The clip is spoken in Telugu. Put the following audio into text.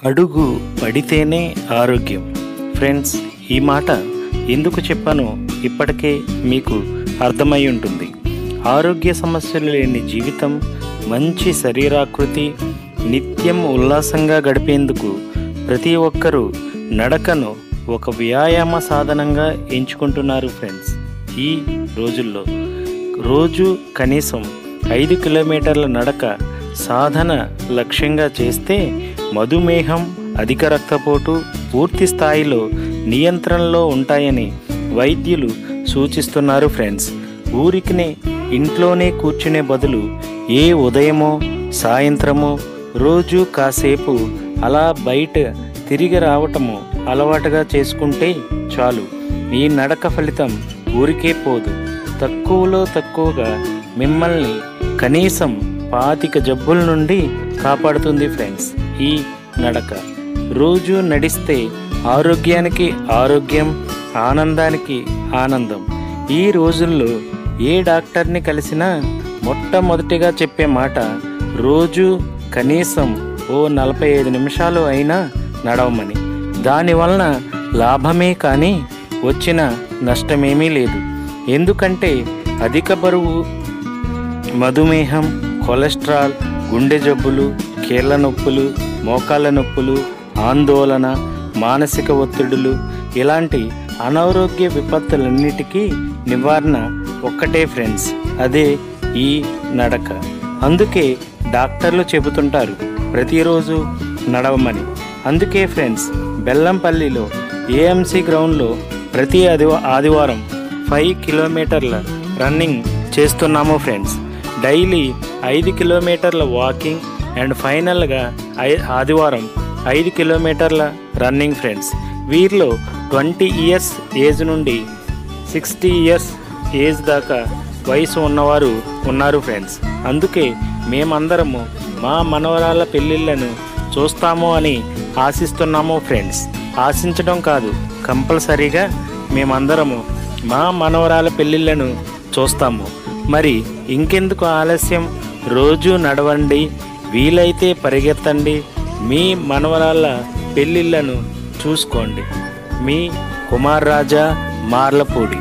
అడుగు పడితేనే ఆరోగ్యం. ఫ్రెండ్స్, ఈ మాట ఎందుకు చెప్పానో ఇప్పటికే మీకు అర్థమై ఉంటుంది. ఆరోగ్య సమస్యలు లేని జీవితం, మంచి శరీరాకృతి, నిత్యం ఉల్లాసంగా గడిపేందుకు ప్రతి ఒక్కరూ నడకను ఒక వ్యాయామ సాధనంగా ఎంచుకుంటున్నారు. ఫ్రెండ్స్, ఈ రోజుల్లో రోజు కనీసం 5 కిలోమీటర్ల నడక సాధన లక్ష్యంగా చేస్తే మధుమేహం, అధిక రక్తపోటు పూర్తి స్థాయిలో నియంత్రణలో ఉంటాయని వైద్యులు సూచిస్తున్నారు. ఫ్రెండ్స్, ఊరికినే ఇంట్లోనే కూర్చునే బదులు ఉదయమో సాయంత్రమో రోజు కాసేపు అలా బయట తిరిగి రావటము అలవాటుగా చేసుకుంటే చాలు. ఈ నడక ఫలితం ఊరికే పోదు, తక్కువలో తక్కువగా మిమ్మల్ని కనీసం 25 జబ్బుల నుండి కాపాడుతుంది. ఫ్రెండ్స్, ఈ నడక రోజు నడిస్తే ఆరోగ్యానికి ఆరోగ్యం, ఆనందానికి ఆనందం. ఈ రోజుల్లో ఏ డాక్టర్ని కలిసినా మొట్టమొదటిగా చెప్పే మాట రోజు కనీసం 45 నిమిషాలు అయినా నడవమని. దానివలన లాభమే కానీ వచ్చిన నష్టమేమీ లేదు. ఎందుకంటే అధిక బరువు, మధుమేహం, కొలెస్ట్రాల్, గుండె జబ్బులు, కీళ్ళ నొప్పులు, మోకాళ్ళ నొప్పులు, ఆందోళన, మానసిక ఒత్తిడులు ఇలాంటి అనారోగ్య విపత్తులన్నిటికీ నివారణ ఒక్కటే ఫ్రెండ్స్, అదే ఈ నడక. అందుకే డాక్టర్లు చెబుతుంటారు ప్రతిరోజు నడవమని. అందుకే ఫ్రెండ్స్, బెల్లంపల్లిలో ఏఎంసీ గ్రౌండ్లో ప్రతి ఆదివారం 5 కిలోమీటర్ల రన్నింగ్ చేస్తున్నాము. ఫ్రెండ్స్, డైలీ 5 కిలోమీటర్ల వాకింగ్ అండ్ ఫైనల్గా ఆదివారం 5 కిలోమీటర్ల రన్నింగ్. ఫ్రెండ్స్, వీరిలో 20 ఇయర్స్ ఏజ్ నుండి 60 ఇయర్స్ ఏజ్ దాకా వయసు ఉన్నవారు ఉన్నారు. ఫ్రెండ్స్, అందుకే మేమందరము మా మనవరాల పెళ్ళిళ్ళను చూస్తాము అని ఆశిస్తున్నాము. ఫ్రెండ్స్, ఆశించడం కాదు, కంపల్సరీగా మేమందరము మా మనవరాల పెళ్ళిళ్ళను చూస్తాము. మరి ఇంకెందుకు ఆలస్యం? రోజు నడవండి, వీలైతే పరిగెత్తండి, మీ మనవరాల పెళ్ళిళ్ళను చూసుకోండి. మీ కుమార్ రాజా, మార్లపూడి.